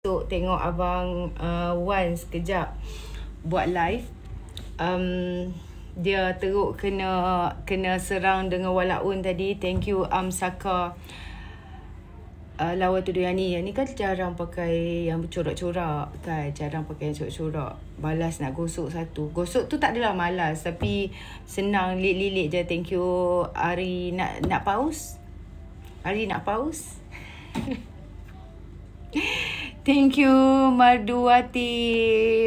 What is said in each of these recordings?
untuk tengok Abang Wan sekejap buat live. Dia teruk kena serang dengan Walaun tadi. Thank you Saka Lawa Tuduyani. Yang ni kan jarang pakai yang bercorak-corak kan. Jarang pakai yang corak-corak. Balas nak gosok satu. Gosok tu tak adalah malas, tapi senang lilit-lilit je. Thank you Ari. Nak pause? Ari nak pause? Thank you Marduwati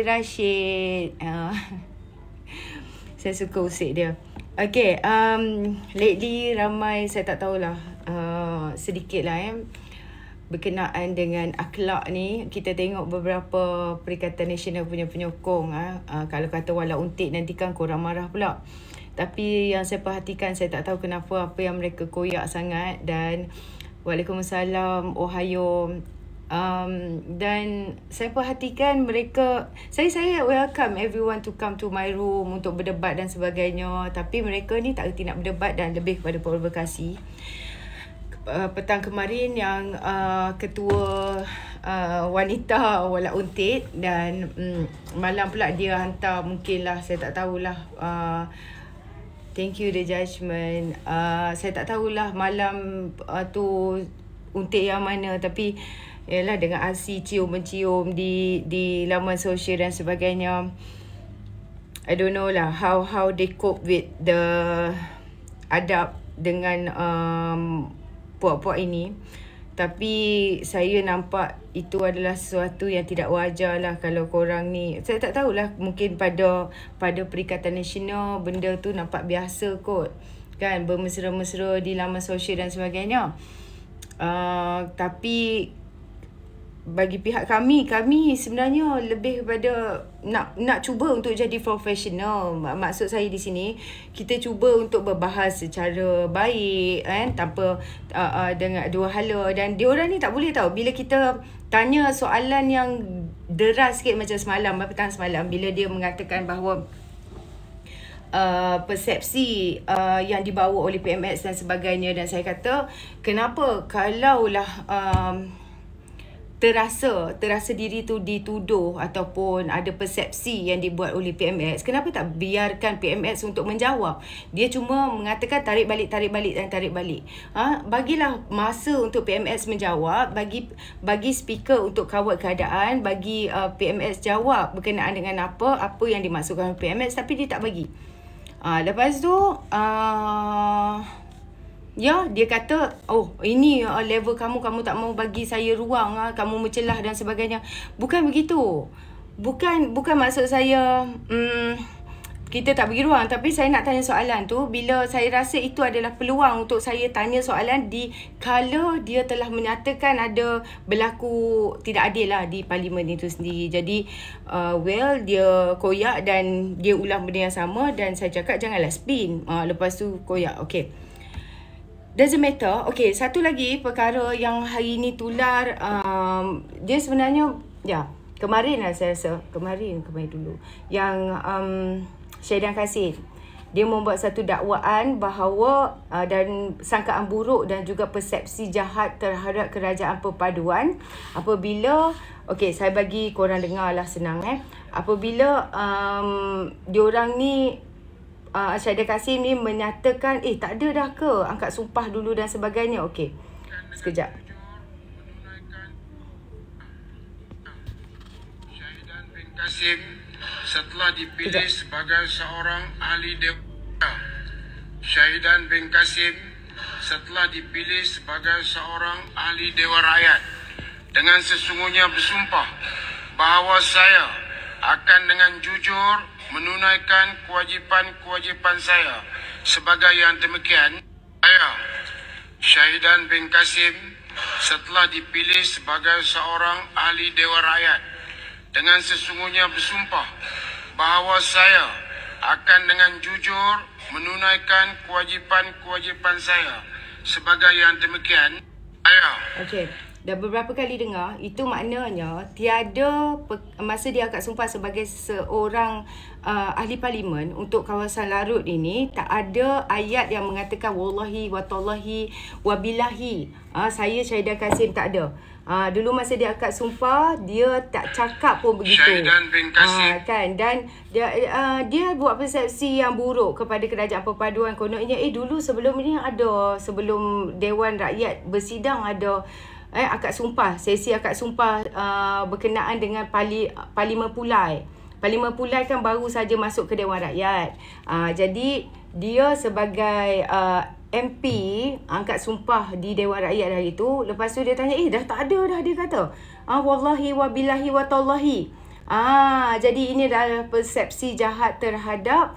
Rashid. Saya suka usik dia. Okay, lately ramai, saya tak tahulah, sedikit lah berkenaan dengan akhlak ni. Kita tengok beberapa Perikatan Nasional punya penyokong. Kalau kata Wala Untik nanti kan korang marah pula. Tapi yang saya perhatikan, saya tak tahu kenapa apa yang mereka koyak sangat. Dan Waalaikumsalam, Ohayo. Dan saya perhatikan mereka, saya welcome everyone to come to my room untuk berdebat dan sebagainya. Tapi mereka ni tak reti nak berdebat dan lebih kepada provokasi. Petang kemarin yang ketua wanita Wala Untit, dan malam pula dia hantar, mungkinlah, saya tak tahulah, thank you the judgement. Saya tak tahulah malam tu untit yang mana, tapi yalah dengan aksi cium-mencium di laman sosial dan sebagainya. I don't know lah how they cope with the adab dengan puak-puak ini. Tapi saya nampak itu adalah sesuatu yang tidak wajar lah kalau korang ni. Saya tak tahulah, mungkin pada Perikatan Nasional benda tu nampak biasa kot kan, bermesra-mesra di laman sosial dan sebagainya. Tapi bagi pihak kami sebenarnya lebih kepada nak cuba untuk jadi profesional. Maksud saya di sini, kita cuba untuk berbahas secara baik kan, tanpa dengan dua hala. Dan diorang ni tak boleh tahu, bila kita tanya soalan yang deras sikit macam petang semalam, bila dia mengatakan bahawa persepsi yang dibawa oleh PMX dan sebagainya, dan saya kata kenapa kalaulah terasa diri tu dituduh ataupun ada persepsi yang dibuat oleh PMX, kenapa tak biarkan PMX untuk menjawab? Dia cuma mengatakan tarik balik. Bagilah masa untuk PMX menjawab, bagi speaker untuk kawal keadaan, bagi PMX jawab berkenaan dengan apa yang dimaksudkan PMX, tapi dia tak bagi. Lepas tu dia kata, oh ini level kamu tak mau bagi saya ruang, kamu mencelah dan sebagainya. Bukan begitu. Bukan maksud saya kita tak bagi ruang, tapi saya nak tanya soalan tu bila saya rasa itu adalah peluang untuk saya tanya soalan kalau dia telah menyatakan ada berlaku tidak adil lah di parlimen itu sendiri. Jadi dia koyak dan dia ulang benda yang sama, dan saya cakap janganlah spin, lepas tu koyak. Okay, doesn't matter. Okay, satu lagi perkara yang hari ni tular, dia sebenarnya kemarin lah, saya rasa kemarin dulu, yang Syahidan Kasim, dia membuat satu dakwaan bahawa dan sangkaan buruk dan juga persepsi jahat terhadap kerajaan perpaduan apabila, okay, saya bagi korang dengar lah, senang apabila diorang ni Syahidan Kasim ni menyatakan tak ada dah ke angkat sumpah dulu dan sebagainya. Okey, sekejap. Syahidan bin Kasim setelah dipilih sebagai seorang ahli dewan. Syahidan bin Kasim setelah dipilih sebagai seorang ahli Dewan Rakyat dengan sesungguhnya bersumpah bahawa saya akan dengan jujur menunaikan kewajipan-kewajipan saya sebagai yang demikian. Saya, Syahidan bin Kasim, setelah dipilih sebagai seorang ahli Dewan Rakyat dengan sesungguhnya bersumpah bahawa saya akan dengan jujur menunaikan kewajipan-kewajipan saya sebagai yang demikian. Saya. Okey. Dah beberapa kali dengar, itu maknanya tiada masa dia akad sumpah sebagai seorang ahli parlimen untuk kawasan Larut ini, tak ada ayat yang mengatakan wallahi wa tallahi wa billahi saya Syahidan Kasim, tak ada. Dulu masa dia akad sumpah, dia tak cakap pun begitu. Syahidan bin Kasim. Kan, dan dia buat persepsi yang buruk kepada kerajaan perpaduan. Kononnya dulu sebelum ni ada, sebelum Dewan Rakyat bersidang ada akad sumpah, sesi akad sumpah berkenaan dengan Parlimen Pulai. Parlimen Pulai kan baru saja masuk ke Dewan Rakyat. Jadi dia sebagai MP angkat sumpah di Dewan Rakyat hari tu. Lepas tu dia tanya, dah tak ada dah, dia kata. Wallahi wa billahi wa tallahi. Jadi ini adalah persepsi jahat terhadap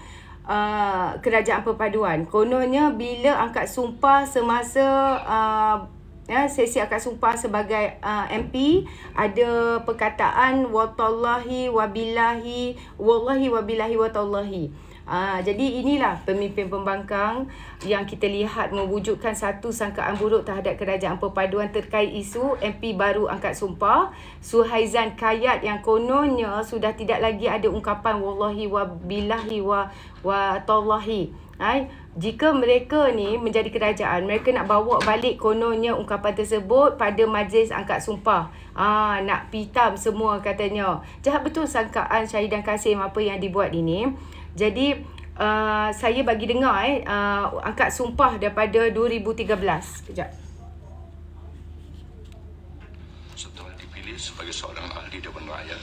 kerajaan perpaduan. Kononnya bila angkat sumpah semasa sesi akad sumpah sebagai MP, ada perkataan wa tallahi wa billahi, wallahi wa billahi wa tallahi. Jadi inilah pemimpin pembangkang yang kita lihat mewujudkan satu sangkaan buruk terhadap kerajaan perpaduan terkait isu MP baru angkat sumpah, Suhaizan Kayat, yang kononnya sudah tidak lagi ada ungkapan wallahi wa billahi wa tallahi. Jika mereka ni menjadi kerajaan, mereka nak bawa balik kononnya ungkapan tersebut pada majlis angkat sumpah. Nak pitam semua katanya. Jahat betul sangkaan Syahidan Kasim apa yang dibuat ini. Jadi saya bagi dengar angkat sumpah daripada 2013. Sekejap. Setelah dipilih sebagai seorang ahli Dewan Rakyat,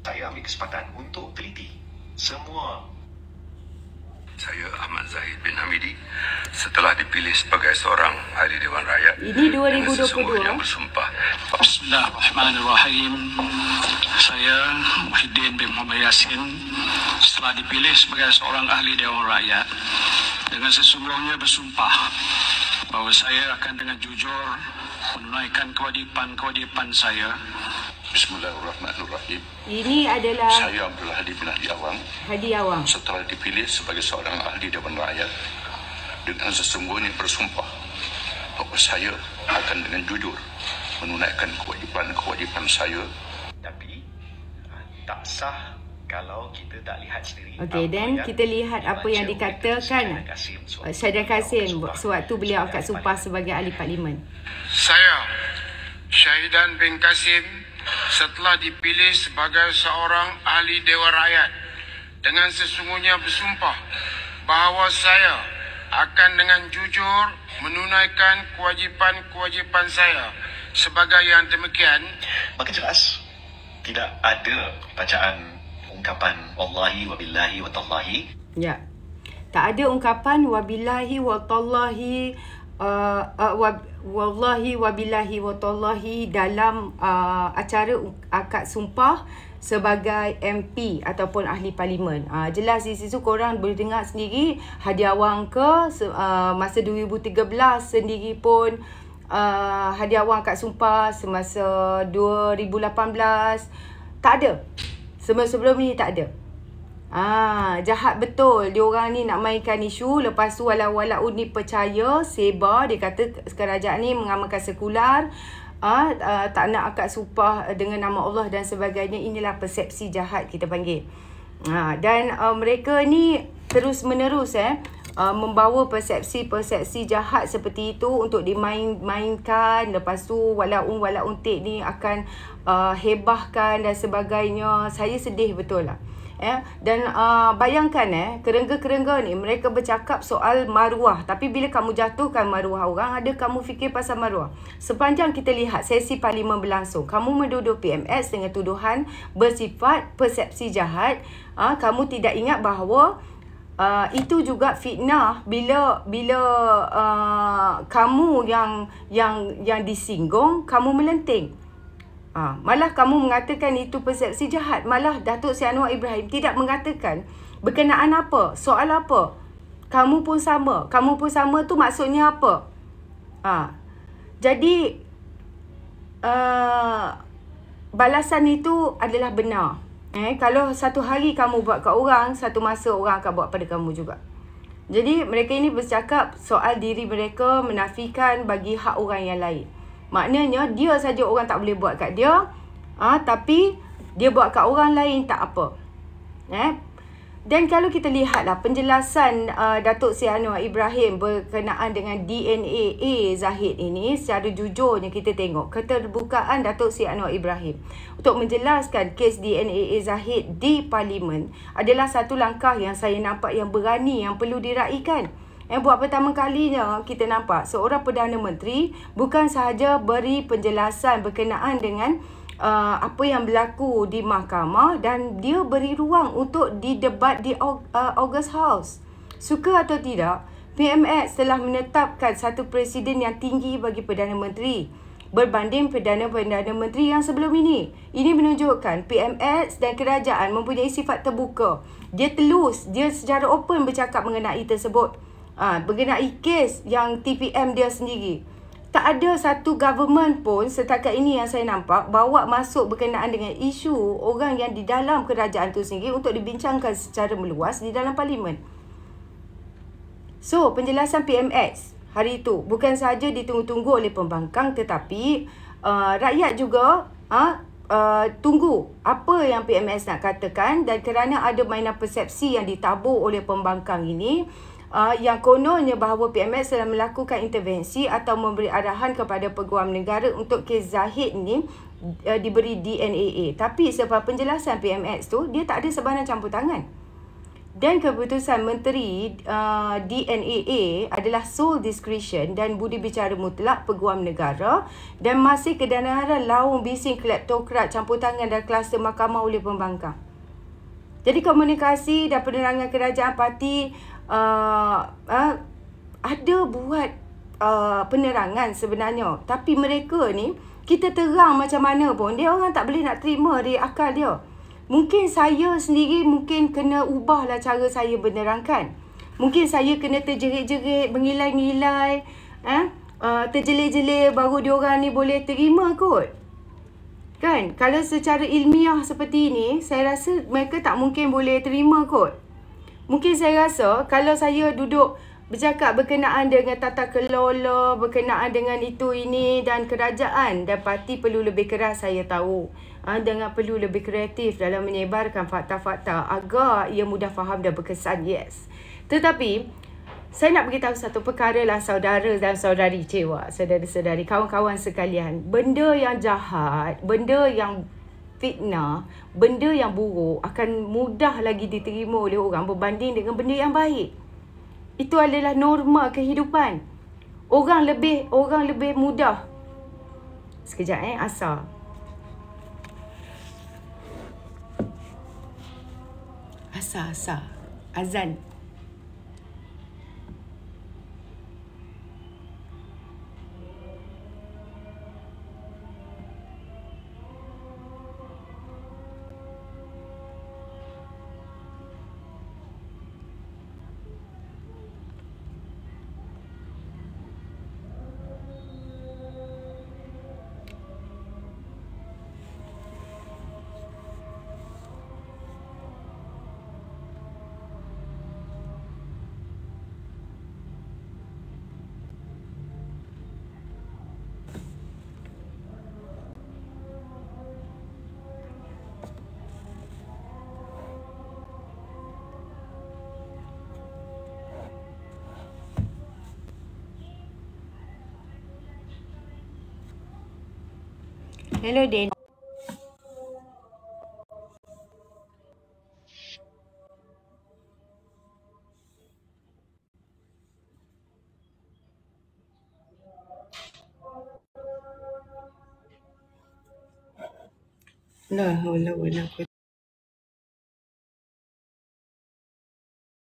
saya ambil kesempatan untuk teliti semua. Saya Ahmad Zahid bin Hamidi, setelah dipilih sebagai seorang ahli Dewan Rakyat, ini 2022, sesungguhnya bersumpah. Bismillahirrahmanirrahim. Saya Muhyiddin bin Muhammad Yassin, setelah dipilih sebagai seorang ahli Dewan Rakyat, dengan sesungguhnya bersumpah bahawa saya akan dengan jujur menunaikan kewajipan saya. Bismillahirrahmanirrahim. Ini adalah saya Abdul Hadi bin Hadi Awang, setelah dipilih sebagai seorang ahli Dewan Rakyat, dengan sesungguhnya bersumpah bahawa saya akan dengan jujur menunaikan kewajipan saya. Tapi tak sah kalau kita tak lihat sendiri. Okey, dan kita lihat apa yang dikatakan Syahidan Kasim sewaktu beliau angkat sumpah sebagai ahli parlimen. Saya Syahidan bin Kasim setelah dipilih sebagai seorang ahli Dewan Rakyat, dengan sesungguhnya bersumpah bahawa saya akan dengan jujur menunaikan kewajipan saya. Sebagai yang demikian, maka jelas tidak ada bacaan ungkapan wallahi wa billahi wa tallahi. Ya. Tak ada ungkapan wabillahi wa tallahi wallahi wabillahi wa tallahi dalam acara akad sumpah sebagai MP ataupun ahli parlimen. Jelas di situ korang boleh dengar sendiri. Hadi Awang masa 2013 sendiri pun Hadi Awang angkat sumpah semasa 2018. Tak ada. Sebelum ni tak ada. Jahat betul. Diorang ni nak mainkan isu. Lepas tu walau ni percaya, sebar. Dia kata kerajaan ni mengamalkan sekular. Tak nak akad sumpah dengan nama Allah dan sebagainya. Inilah persepsi jahat kita panggil. Dan mereka ni terus menerus membawa persepsi jahat seperti itu untuk dimainkan. Lepas tu wala untik ni akan hebahkan dan sebagainya. Saya sedih betul lah. Dan bayangkan kerengga-kerengga ni mereka bercakap soal maruah, tapi bila kamu jatuhkan maruah orang, ada kamu fikir pasal maruah. Sepanjang kita lihat sesi parlimen berlangsung, kamu menuduh PMS dengan tuduhan bersifat persepsi jahat. Kamu tidak ingat bahawa itu juga fitnah bila kamu yang disinggung, kamu melenting. Malah kamu mengatakan itu persepsi jahat. Malah Datuk Seri Anwar Ibrahim tidak mengatakan berkenaan apa, soal apa. Kamu pun sama. Kamu pun sama tu maksudnya apa? Jadi balasan itu adalah benar. Kalau satu hari kamu buat kat orang, satu masa orang akan buat pada kamu juga. Jadi mereka ini bercakap soal diri mereka menafikan bagi hak orang yang lain. Maknanya dia saja orang tak boleh buat kat dia, tapi dia buat kat orang lain tak apa. Dan kalau kita lihatlah penjelasan Datuk Seri Anwar Ibrahim berkenaan dengan DNA Zahid ini, secara jujurnya kita tengok keterbukaan Datuk Seri Anwar Ibrahim untuk menjelaskan kes DNA Zahid di Parlimen adalah satu langkah yang saya nampak yang berani, yang perlu diraikan. Buat pertama kalinya kita nampak seorang Perdana Menteri bukan sahaja beri penjelasan berkenaan dengan apa yang berlaku di mahkamah, dan dia beri ruang untuk didebat di August House. Suka atau tidak, PMX telah menetapkan satu presiden yang tinggi bagi Perdana Menteri berbanding Perdana Menteri yang sebelum ini. Ini menunjukkan PMX dan kerajaan mempunyai sifat terbuka. Dia telus, dia secara open bercakap mengenai tersebut. Mengenai kes yang TPM dia sendiri. Tak ada satu government pun setakat ini yang saya nampak bawa masuk berkenaan dengan isu orang yang di dalam kerajaan tu sendiri untuk dibincangkan secara meluas di dalam parlimen. So, penjelasan PMX hari itu bukan sahaja ditunggu-tunggu oleh pembangkang, tetapi rakyat juga tunggu apa yang PMX nak katakan, dan kerana ada mainan persepsi yang ditabur oleh pembangkang ini, yang kononnya bahawa PMX telah melakukan intervensi atau memberi arahan kepada Peguam Negara untuk kes Zahid ni diberi DNA. Tapi sebab penjelasan PMX tu, dia tak ada sebarang campur tangan. Dan keputusan Menteri DNA adalah sole discretion dan budi bicara mutlak Peguam Negara, dan masih kedengaran laung bising kleptokrat campur tangan dan kluster mahkamah oleh pembangkang. Jadi komunikasi dan penerangan kerajaan parti ada buat penerangan sebenarnya, tapi mereka ni kita terang macam mana pun dia orang tak boleh nak terima di akal dia. Mungkin saya sendiri mungkin kena ubahlah cara saya menerangkan. Mungkin saya kena terjerit-jerit, mengilai-ngilai, terjelir-jelir baru diorang ni boleh terima kot. Kan? Kalau secara ilmiah seperti ini, saya rasa mereka tak mungkin boleh terima kot. Mungkin saya rasa kalau saya duduk bercakap berkenaan dengan tata kelola, berkenaan dengan itu ini dan kerajaan dan parti perlu lebih keras, saya tahu. Dengan perlu lebih kreatif dalam menyebarkan fakta-fakta agar ia mudah faham dan berkesan, yes. Tetapi saya nak beritahu satu perkara lah saudara dan saudari cewa, saudara-saudari, kawan-kawan sekalian. Benda yang jahat, benda yang fitnah, benda yang buruk akan mudah lagi diterima oleh orang berbanding dengan benda yang baik. Itu adalah norma kehidupan. Orang lebih mudah. Sekejap asar. Asar. Azan. Hello, Den. La haula wala quwwata